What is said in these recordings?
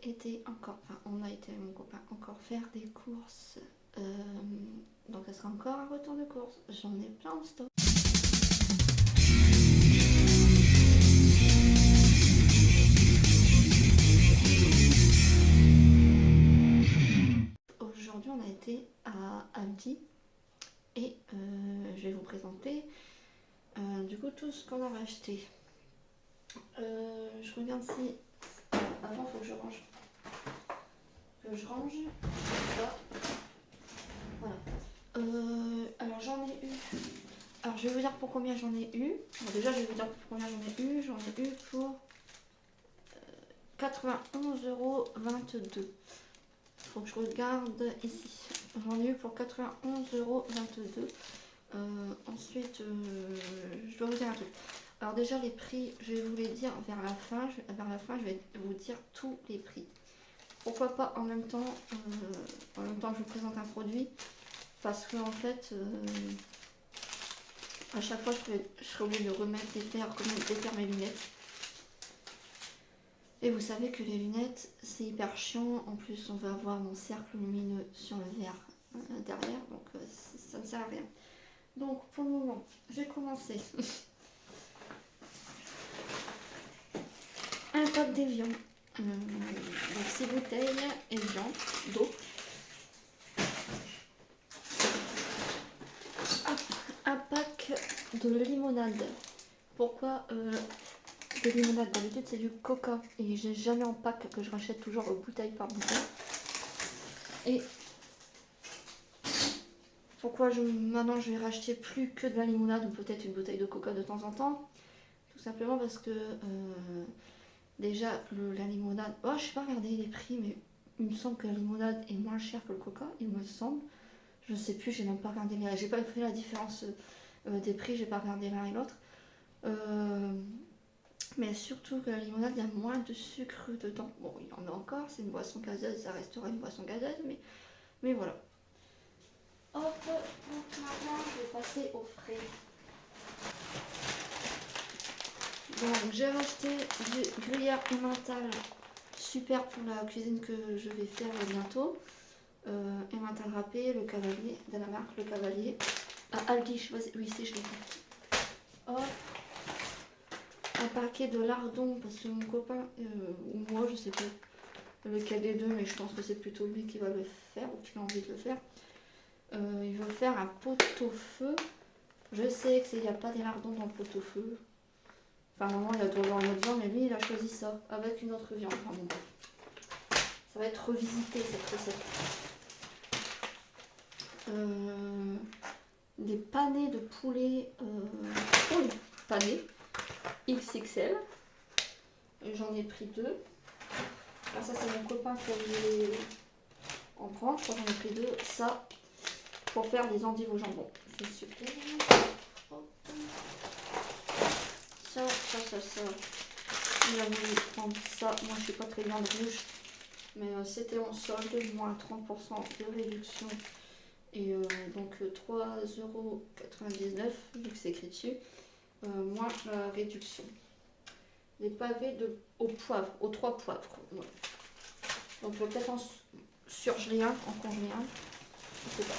été encore, enfin on a été avec mon copain encore faire des courses. Donc ça sera encore un retour de course. J'en ai plein en stock. Aujourd'hui on a été à Aldi et je vais vous présenter du coup tout ce qu'on a racheté. Je regarde si... Avant il faut que je range. Ça. Voilà. Alors j'en ai eu. Alors je vais vous dire pour combien j'en ai eu. Bon, déjà je vais vous dire pour combien j'en ai eu. J'en ai eu pour 91,22 €. Faut que je regarde ici. J'en ai eu pour 91,22 €. Ensuite, je dois vous dire un truc. Alors déjà les prix, je vais vous les dire vers la fin. Je vais vous dire tous les prix. Pourquoi pas en même temps que je vous présente un produit, parce que en fait, à chaque fois je serai obligée de remettre défaire mes lunettes. Et vous savez que les lunettes c'est hyper chiant. En plus on va avoir mon cercle lumineux sur le verre derrière, donc ça ne sert à rien. Donc pour le moment, je vais commencer. Un pack d'Evian. Donc 6 bouteilles Evian d'eau. Un pack de limonade. Pourquoi de limonade? D'habitude c'est du coca et j'ai jamais en pack, que je rachète toujours bouteille par bouteille. Et pourquoi maintenant je vais racheter plus que de la limonade ou peut-être une bouteille de coca de temps en temps? Tout simplement parce que déjà la limonade, je sais pas regarder les prix, mais il me semble que la limonade est moins chère que le coca, il me semble. Je sais plus, j'ai même pas regardé j'ai pas fait la différence des prix, j'ai pas regardé l'un et l'autre. Mais surtout que la limonade, il y a moins de sucre dedans. Bon, il y en a encore, c'est une boisson gazeuse, ça restera une boisson gazeuse, mais voilà. Hop, donc maintenant je vais passer au frais. Donc j'ai racheté du gruyère emmental, super pour la cuisine que je vais faire bientôt. Emmental râpé, le cavalier, de la marque Le Cavalier. À Aldi, je sais pas oui, si je l'ai dit. Hop. Un paquet de lardons, parce que mon copain, ou moi, je sais pas lequel des deux, mais je pense que c'est plutôt lui qui va le faire, ou qui a envie de le faire. Il veut faire un pot-au-feu. Je sais qu'il n'y a pas des lardons dans le pot-au-feu. Enfin, normalement, il doit avoir une autre viande, mais lui, il a choisi ça, avec une autre viande. Enfin, bon, ça va être revisité, cette recette. Des panés de poulet, panés XXL. J'en ai pris 2. Alors ça c'est mon copain qui allait en prendre. Je crois que j'en ai pris 2. Ça pour faire des endives au jambon. C'est super. Ça. Il a voulu prendre ça. Moi je suis pas très viande rouge. Mais c'était en solde, moins 30% de réduction. Et donc 3,99 € vu que c'est écrit dessus. Moins la réduction. Les pavés au poivre, aux 3 poivres. Ouais. Donc je vais peut-être en surgeler un, en congeler un. Je sais pas.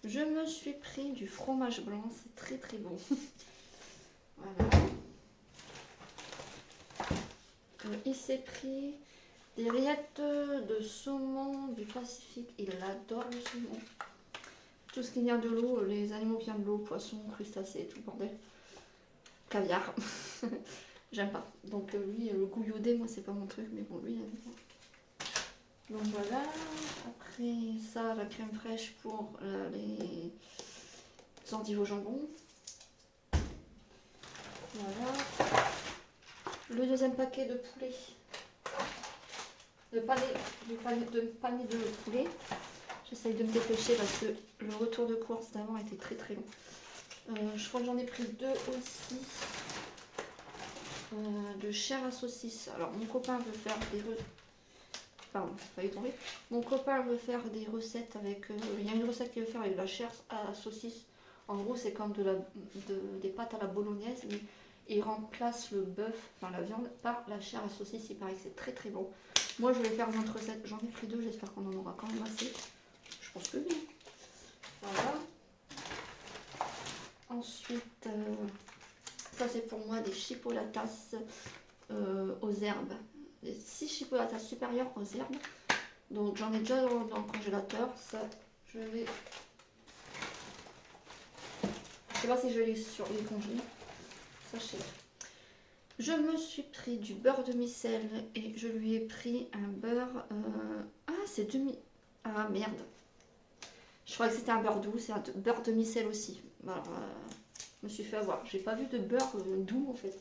Je me suis pris du fromage blanc, c'est très très bon. Voilà. Il s'est pris des rillettes de saumon du Pacifique. Il adore le saumon. Tout ce qui vient de l'eau, les animaux qui viennent de l'eau, poissons, crustacés, tout le bordel. Caviar. J'aime pas. Donc lui, le goût iodé, moi c'est pas mon truc, mais bon, lui il aime bien. Donc voilà. Après ça, la crème fraîche pour les endives au jambon. Voilà. Le deuxième paquet de poulet. De panier de poulet. J'essaye de me dépêcher parce que le retour de course d'avant était très très long. Je crois que j'en ai pris 2 aussi. De chair à saucisse. Alors mon copain veut faire des Mon copain veut faire des recettes avec. Il y a une recette qu'il veut faire avec de la chair à saucisse. En gros, c'est comme des pâtes à la bolognaise, mais Et il remplace le bœuf, enfin la viande, par la chair à saucisse. Il paraît que c'est très très bon. Moi je vais faire une autre recette. J'en ai pris 2, j'espère qu'on en aura quand même assez. Je pense que oui. Voilà. Ensuite, ça c'est pour moi des chipolatas aux herbes. Des 6 chipolatas supérieurs aux herbes. Donc j'en ai déjà dans le congélateur. Ça, je vais... Je sais pas si je vais les congeler. Ça, je sais pas. Je me suis pris du beurre demi-sel et je lui ai pris un beurre... Ah, c'est demi... Ah, merde. Je croyais que c'était un beurre doux. C'est un beurre demi-sel aussi. Alors, je me suis fait avoir. J'ai pas vu de beurre doux, en fait.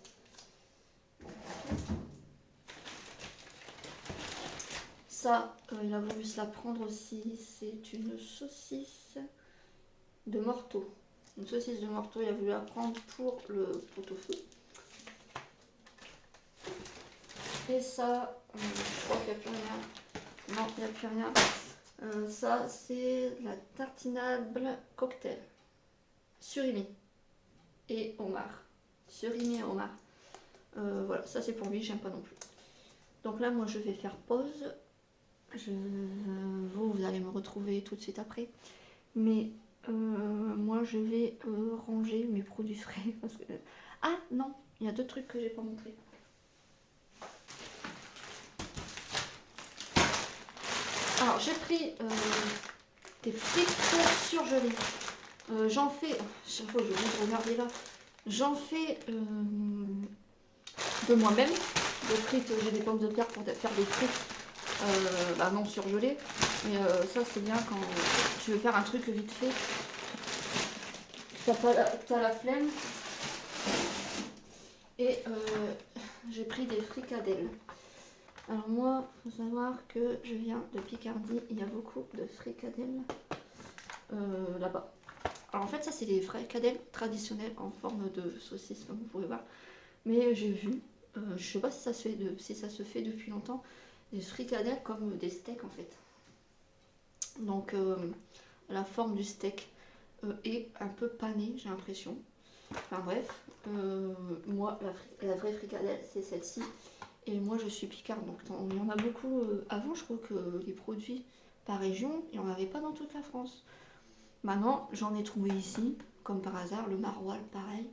Ça, il a voulu se la prendre aussi. C'est une saucisse de morteau. Une saucisse de morteau, il a voulu la prendre pour le pot-au-feu. Et ça, je crois qu'il n'y a plus rien. Non, il n'y a plus rien. Ça, c'est la tartinade cocktail. Surimi et homard. Surimi et homard. Voilà, ça c'est pour lui, j'aime pas non plus. Donc là, moi, je vais faire pause. Vous allez me retrouver tout de suite après. Mais moi, je vais ranger mes produits frais. Parce que... Ah non, il y a 2 trucs que j'ai pas montré. Alors, j'ai pris des frites surgelées. J'en fais... Chaque fois, je vais regarder là. J'en fais de moi-même. Des frites, j'ai des pommes de terre pour faire des frites non surgelées. Mais ça, c'est bien quand tu veux faire un truc vite fait. T'as la flemme. Et j'ai pris des fricadelles. Alors moi, il faut savoir que je viens de Picardie. Il y a beaucoup de fricadelles là-bas. Alors en fait, ça c'est des fricadelles traditionnelles en forme de saucisse, comme vous pouvez voir. Mais j'ai vu, je sais pas si ça se fait depuis longtemps, des fricadelles comme des steaks en fait. Donc la forme du steak est un peu panée, j'ai l'impression. Enfin bref, moi la vraie fricadelle c'est celle-ci. Et moi je suis picarde, donc il y en a beaucoup. Avant je crois que les produits par région, il n'y en avait pas dans toute la France. Maintenant j'en ai trouvé ici, comme par hasard, le maroilles pareil.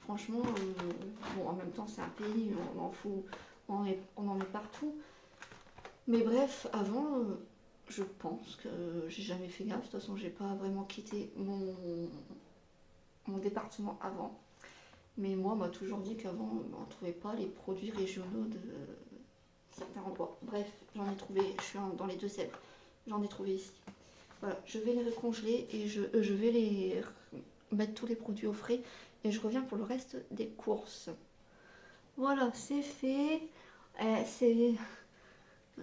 Franchement, bon en même temps c'est un pays, on en fout, on en met partout. Mais bref, avant, je pense que j'ai jamais fait gaffe. De toute façon, j'ai pas vraiment quitté mon département avant. Mais moi, on m'a toujours dit qu'avant, on ne trouvait pas les produits régionaux de certains endroits. Bref, j'en ai trouvé, je suis dans les Deux-Sèvres. J'en ai trouvé ici. Voilà, je vais les recongeler et je vais les mettre tous les produits au frais. Et je reviens pour le reste des courses. Voilà, c'est fait. C'est...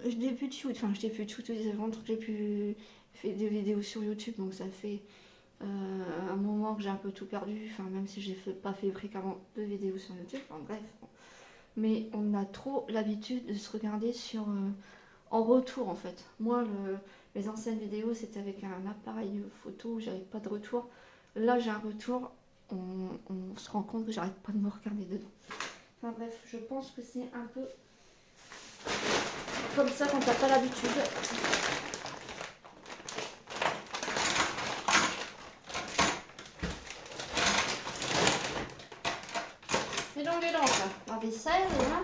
Je débute YouTube, enfin je débute YouTube, ça fait longtemps que j'ai pu faire des vidéos sur YouTube, donc ça fait un moment que j'ai un peu tout perdu, enfin même si j'ai pas fait fréquemment de vidéos sur YouTube, enfin bref. Mais on a trop l'habitude de se regarder en retour en fait. Moi, les anciennes vidéos, c'était avec un appareil photo, j'avais pas de retour. Là, j'ai un retour, on se rend compte que j'arrête pas de me regarder dedans. Enfin bref, je pense que c'est un peu... comme ça quand t'as pas l'habitude. Et donc la vaisselle est là.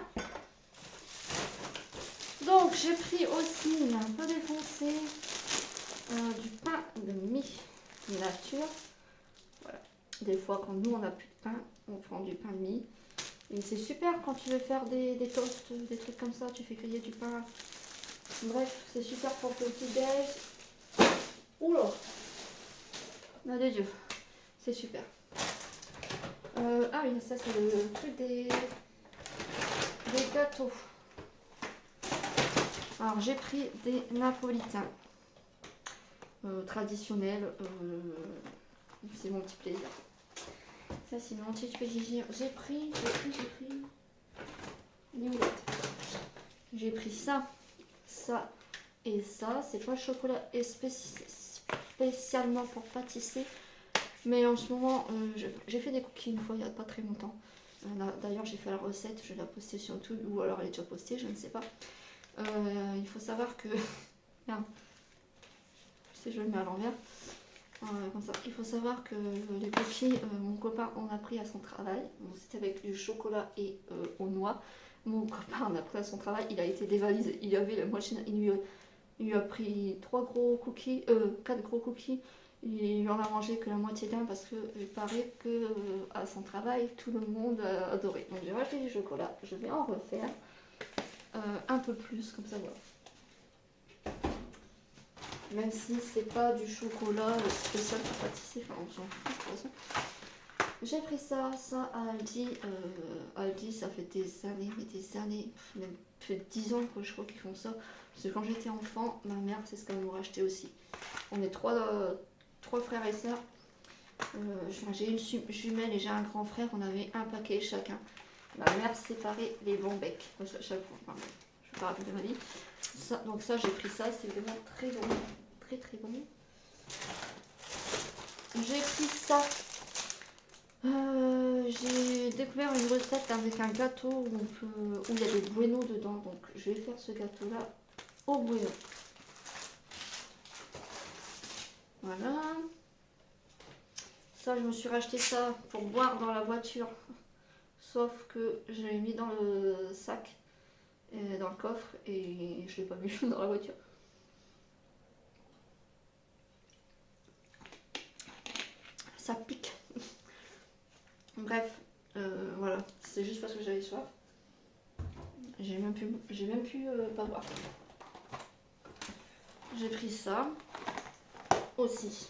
Donc j'ai pris aussi, il est un peu défoncé, du pain de mie nature. Voilà. Des fois quand nous on n'a plus de pain, on prend du pain de mie. Et c'est super quand tu veux faire des toasts, des trucs comme ça, tu fais cueillir du pain. Bref, c'est super pour le petit-déj. Oula, nom de Dieu, c'est super. Ah oui, ça c'est le truc des gâteaux. Alors j'ai pris des napolitains traditionnels. C'est mon petit plaisir. Ça c'est mon petit plaisir. J'ai pris. J'ai pris ça et ça. C'est pas chocolat spécialement pour pâtisser. Mais en ce moment, j'ai fait des cookies une fois il n'y a pas très longtemps. D'ailleurs, j'ai fait la recette, je l'ai postée sur YouTube, ou alors elle est déjà postée, je ne sais pas. Il faut savoir que... Merde. Si je le mets à l'envers. Comme ça. Il faut savoir que les cookies, mon copain en a pris à son travail. Bon, c'était avec du chocolat et aux noix. Mon copain en a pris à son travail, il a été dévalisé. Il avait la moitié, il lui a pris 4 gros cookies. Il en a mangé que la moitié d'un parce que il paraît que à son travail, tout le monde a adoré. Donc j'ai racheté du chocolat, je vais en refaire un peu plus, comme ça voilà. Même si c'est pas du chocolat spécial pour pâtisser, enfin on s'en fout de toute façon. J'ai pris ça à Aldi. Aldi, ça fait des années, même fait 10 ans que je crois qu'ils font ça. Parce que quand j'étais enfant, ma mère, c'est ce qu'elle nous rachetait aussi. On est trois frères et sœurs. J'ai une jumelle et j'ai un grand frère. On avait un paquet chacun. Ma mère séparait les bons becs. À chaque fois. Enfin, je parle de ma vie. Ça, donc ça, j'ai pris ça. C'est vraiment très bon. Très très bon. J'ai pris ça. J'ai découvert une recette avec un gâteau où il y a des bueno dedans. Donc je vais faire ce gâteau là au bueno. Voilà. Ça, je me suis racheté ça pour boire dans la voiture. Sauf que je l'ai mis dans le sac, dans le coffre, et je l'ai pas mis dans la voiture. Ça pique. Bref, voilà. C'est juste parce que j'avais soif. J'ai même pu pas boire. J'ai pris ça aussi.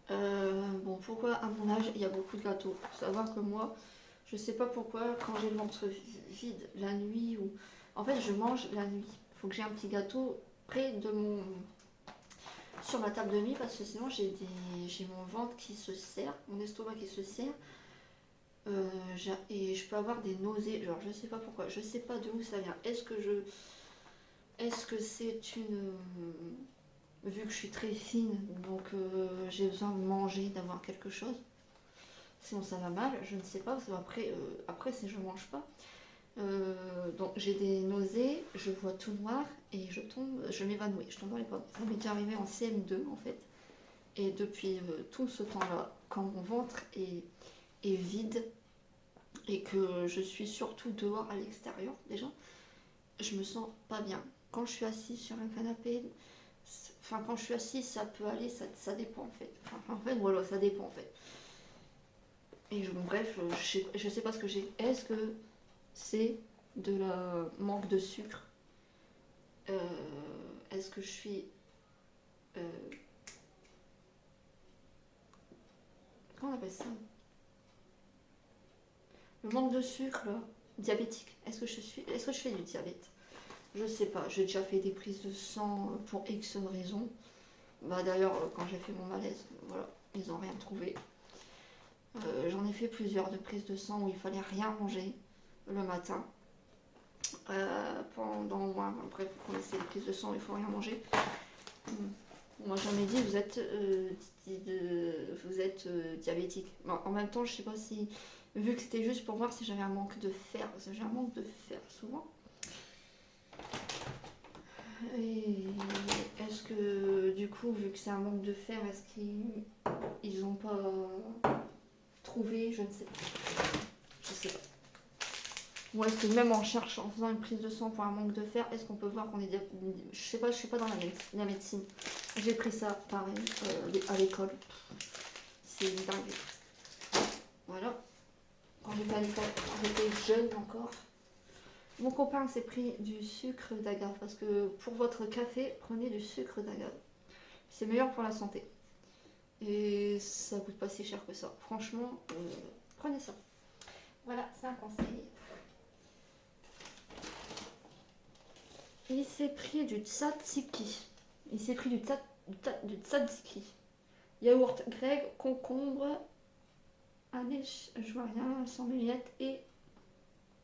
Bon, pourquoi à mon âge il y a beaucoup de gâteaux? Faut savoir que moi, je sais pas pourquoi, quand j'ai le ventre vide la nuit ou. En fait, je mange la nuit. Il faut que j'ai un petit gâteau près de mon. Sur ma table de nuit parce que sinon j'ai mon ventre qui se serre, mon estomac qui se serre. Et je peux avoir des nausées. Genre, je sais pas pourquoi. Je sais pas de où ça vient. Est-ce que c'est une. Vu que je suis très fine, donc j'ai besoin de manger, d'avoir quelque chose. Sinon ça va mal, je ne sais pas, parce que après si je mange pas. Donc j'ai des nausées, je vois tout noir et je m'évanouis, je tombe dans les pommes. Ça m'est déjà arrivé en CM2 en fait. Et depuis tout ce temps-là, quand mon ventre est vide et que je suis surtout dehors à l'extérieur déjà, je me sens pas bien. Quand je suis assise sur un canapé, enfin quand je suis assise ça peut aller, ça dépend en fait. Enfin, en fait voilà, ça dépend en fait. Et bref, je sais pas ce que j'ai. Est-ce que c'est de la manque de sucre? Est-ce que je suis euh, comment on appelle ça? Le manque de sucre là, diabétique. Est-ce que je fais du diabète? Je sais pas, j'ai déjà fait des prises de sang pour X raisons. Bah d'ailleurs quand j'ai fait mon malaise, voilà, ils n'ont rien trouvé. J'en ai fait plusieurs de prises de sang où il fallait rien manger le matin. Pendant moi, après vous connaissez les prises de sang, il faut rien manger. Moi j'en ai dit vous êtes diabétique. Bon, en même temps je sais pas si, vu que c'était juste pour voir si j'avais un manque de fer, parce que j'ai un manque de fer souvent. Et est-ce que du coup vu que c'est un manque de fer, est-ce qu'ils ont pas trouvé, je ne sais pas. Je sais pas. Ou est-ce que même en cherchant, en faisant une prise de sang pour un manque de fer, est-ce qu'on peut voir qu'on est je sais pas, je suis pas dans la médecine. J'ai pris ça pareil à l'école. C'est dingue. Voilà. Quand j'étais à l'école, quand j'étais jeune encore. Mon copain s'est pris du sucre d'agave parce que pour votre café, prenez du sucre d'agave. C'est meilleur pour la santé. Et ça coûte pas si cher que ça. Franchement, prenez ça. Voilà, c'est un conseil. Il s'est pris du tzatziki. Du tzatziki. Yaourt grec, concombre, anèche, je vois rien, 100 ml et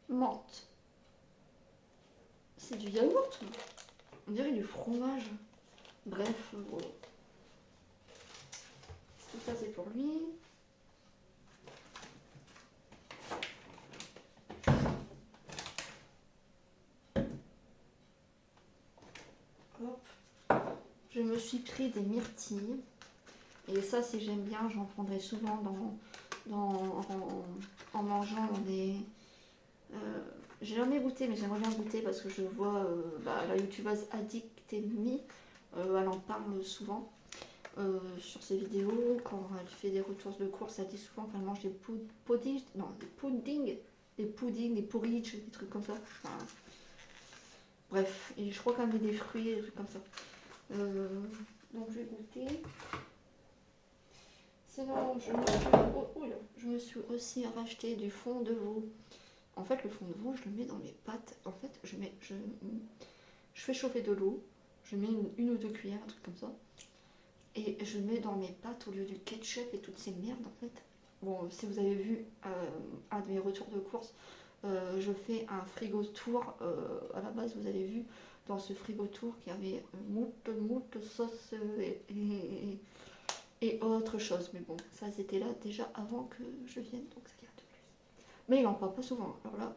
menthe. C'est du yaourt? On dirait du fromage. Bref, voilà. Tout ça c'est pour lui. je me suis pris des myrtilles. Et ça, si j'aime bien, j'en prendrai souvent en mangeant dans des... j'ai jamais goûté, mais j'aimerais bien goûter parce que je vois la youtubeuse Addictemy, elle en parle souvent sur ses vidéos. Quand elle fait des retours de course, elle dit souvent qu'elle mange des puddings, des porridge, des trucs comme ça. Enfin, bref, et je crois qu'elle met des fruits, des trucs comme ça. Donc je vais goûter. Sinon, je me suis aussi racheté du fond de veau. En fait, le fond de veau, je le mets dans mes pâtes. En fait, je fais chauffer de l'eau, je mets une ou deux cuillères, un truc comme ça. Et je mets dans mes pâtes au lieu du ketchup et toutes ces merdes, en fait. Bon, si vous avez vu un de mes retours de course, je fais un frigo tour. À la base, vous avez vu dans ce frigo tour qu'il y avait moult sauce et autre chose. Mais bon, ça c'était là déjà avant que je vienne, donc ça garde plus. Mais il en prend pas souvent. Alors là,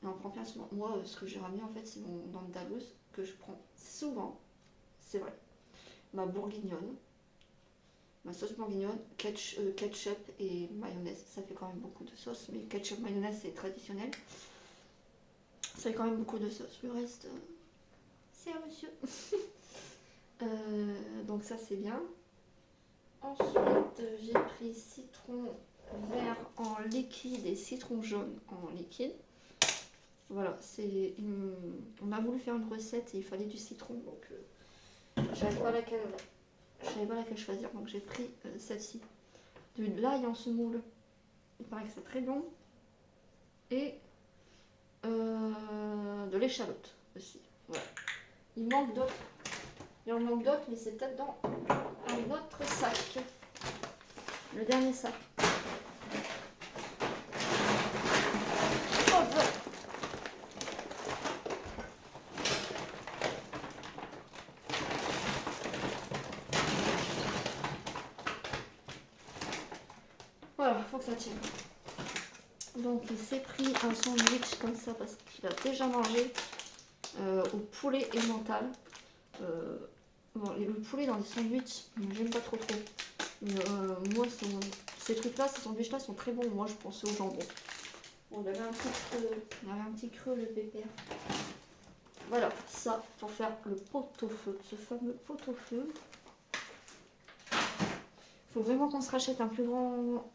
il en prend bien souvent. Moi, ce que j'ai ramené en fait, c'est mon Andalous que je prends souvent. C'est vrai. Ma bourguignonne, ma sauce bourguignonne, ketchup et mayonnaise. Ça fait quand même beaucoup de sauce, mais ketchup, mayonnaise c'est traditionnel. Ça fait quand même beaucoup de sauce. Le reste, c'est à monsieur. Donc ça c'est bien. Ensuite, j'ai pris citron vert en liquide et citron jaune en liquide. Voilà, on a voulu faire une recette et il fallait du citron, donc je savais pas laquelle choisir, donc j'ai pris celle-ci. De l'ail en semoule, il paraît que c'est très bon. Et de l'échalote aussi. Voilà. Il en manque d'autres, mais c'est peut-être dans un autre sac. Le dernier sac. Oh, voilà, il faut que ça tienne. Donc il s'est pris un sandwich comme ça parce qu'il a déjà mangé au poulet et mental. Bon, le poulet dans les sandwichs, j'aime pas trop. Mais moi, ces trucs-là, ces sandwichs-là sont très bons. Moi, je pensais au jambon. Bon, il y avait un petit creux, le pépère. Voilà, ça pour faire le pot-au-feu, ce fameux pot-au-feu. Faut vraiment qu'on se rachète un plus grand.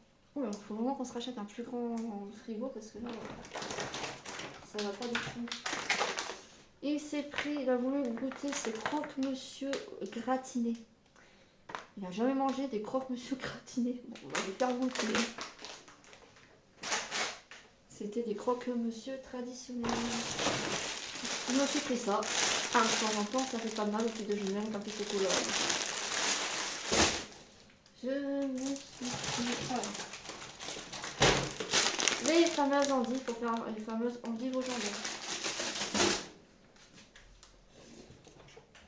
Faut vraiment qu'on se rachète un plus grand frigo parce que là, ça va pas du tout. Il a voulu goûter ses croque-monsieur gratinés. Il n'a jamais mangé des croque-monsieur gratinés. Bon, on va lui faire goûter. C'était des croque-monsieur traditionnels. Je me suis pris ça. De temps en temps, ça fait pas mal au petit déjeuner, un petit chocolat. Je me suis pris ça. Les fameuses endives, pour faire les fameuses endives au jambon.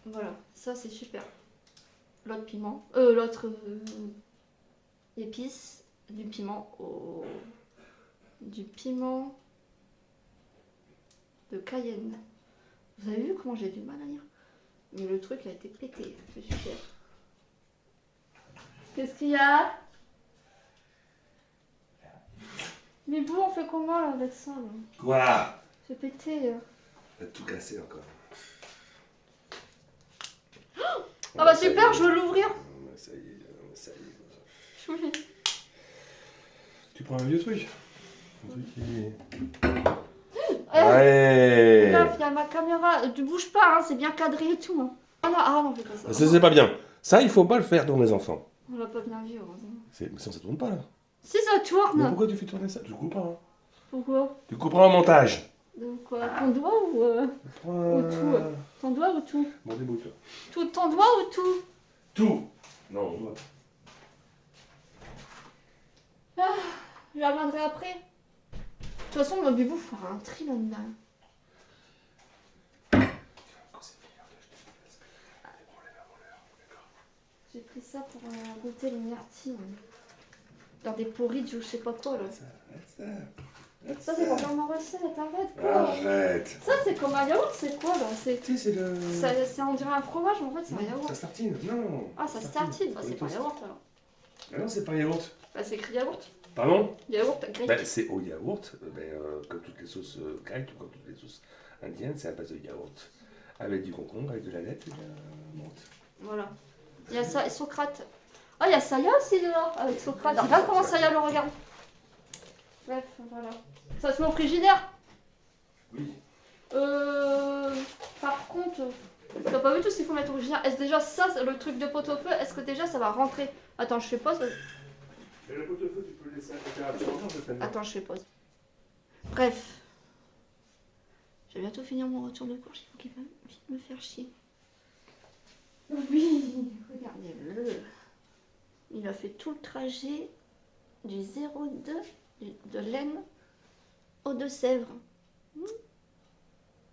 Voilà, ça c'est super. L'autre piment, épice, du piment de Cayenne. Vous avez vu comment j'ai du mal à lire? Mais le truc a été pété, c'est super. Qu'est-ce qu'il y a? Mais bon, on fait comment là avec ça là? Quoi? C'est pété. T'as tout cassé encore. Ah bah super, je veux l'ouvrir. Ça y est, ça y est. Oui. Tu prends un vieux truc? Un truc qui... Allez. Ouais. Il y a ma caméra. Tu bouges pas, hein, c'est bien cadré et tout. Hein. Ah non, fais pas ça. Ça, c'est pas bien. Ça, il faut pas le faire tourner les enfants. On l'a pas bien vu, heureusement. Mais ça tourne pas là. Si ça tourne. Mais pourquoi tu fais tourner ça? Tu coupes pas. Hein. Pourquoi? Tu couperas en montage. Donc quoi? Ton doigt ou tout? Ton doigt ou tout? Bon, débrouille-toi. Tout ton doigt ou tout? Tout. Non, on doit. Je la reviendrai après. De toute façon, mon bébou fera un tri là-dedans. J'ai pris ça pour goûter les myrtilles. Dans des porridge ou je sais pas quoi là. Ça. Ça, c'est pour faire ma recette, arrête quoi. Arrête. Ça, c'est comme un yaourt, c'est quoi là? C'est Tu sais, c'est le... on dirait un fromage, mais en fait, c'est un Non, yaourt. ça se tartine, non. Ah, ça se tartine, bah, c'est pas un yaourt alors. Ah non, c'est pas yaourt. Bah, c'est écrit yaourt. Pardon? Yaourt grec. Ben, c'est au yaourt, comme toutes les sauces grecques, comme toutes les sauces indiennes, c'est à base de yaourt. Avec du concombre, avec de la lettre et de la menthe. Voilà. Il y a ça et Socrate. Ah, il y a Saya aussi dedans, avec Socrate. Regarde comment Saya le regarde. Bref, voilà. Ça se met au frigidaire. Oui. Par contre, t'as pas vu tout ce qu'il faut mettre au frigidaire? Est-ce déjà ça, le truc de pot-au-feu, est-ce que déjà ça va rentrer? Attends, je fais pause. Mais le pot-au-feu, tu peux le laisser à la température, ça serait bien. Attends, je fais pause. Bref. Je vais bientôt finir mon retour de course, il faut qu'il va vite me faire chier. Oui, regardez-le. Il a fait tout le trajet du 02 de l'Aisne aux Deux-Sèvres.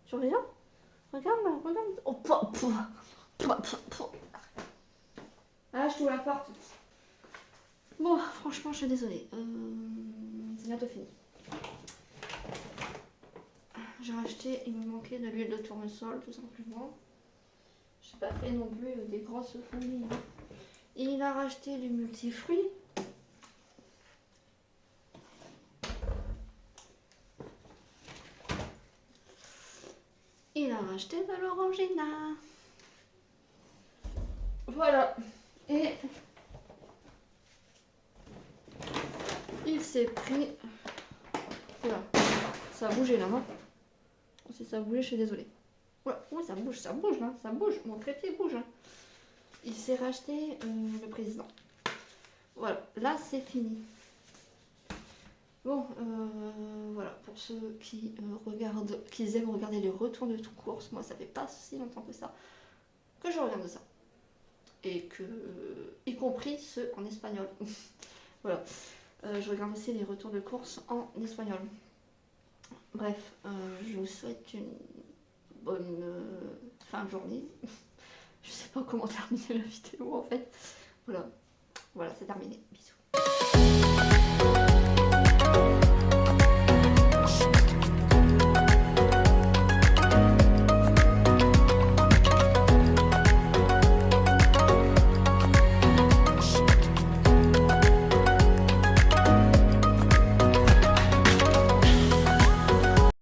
Surveillant. Regarde, regarde. Oh, ah, je t'ouvre la porte. Bon, franchement, je suis désolée. C'est bientôt fini. J'ai racheté, il me manquait de l'huile de tournesol, tout simplement. Je n'ai pas fait non plus des grosses fondilles. Il a racheté du multifruit. Il a racheté de l'orangina. Voilà. Et il s'est pris... Voilà. Ça a bougé là, non? Si ça a bougé, je suis désolée. Voilà. Oui, ça bouge là, ça bouge. Mon trépied bouge. Hein. Il s'est racheté le président. Voilà, là c'est fini. Bon, voilà, pour ceux qui regardent, qui aiment regarder les retours de course, moi ça fait pas si longtemps que ça que je regarde ça. Et que, y compris ceux en espagnol. Voilà, je regarde aussi les retours de course en espagnol. Bref, je vous souhaite une bonne fin de journée. Je sais pas comment terminer la vidéo en fait. Voilà, voilà, c'est terminé. Bisous.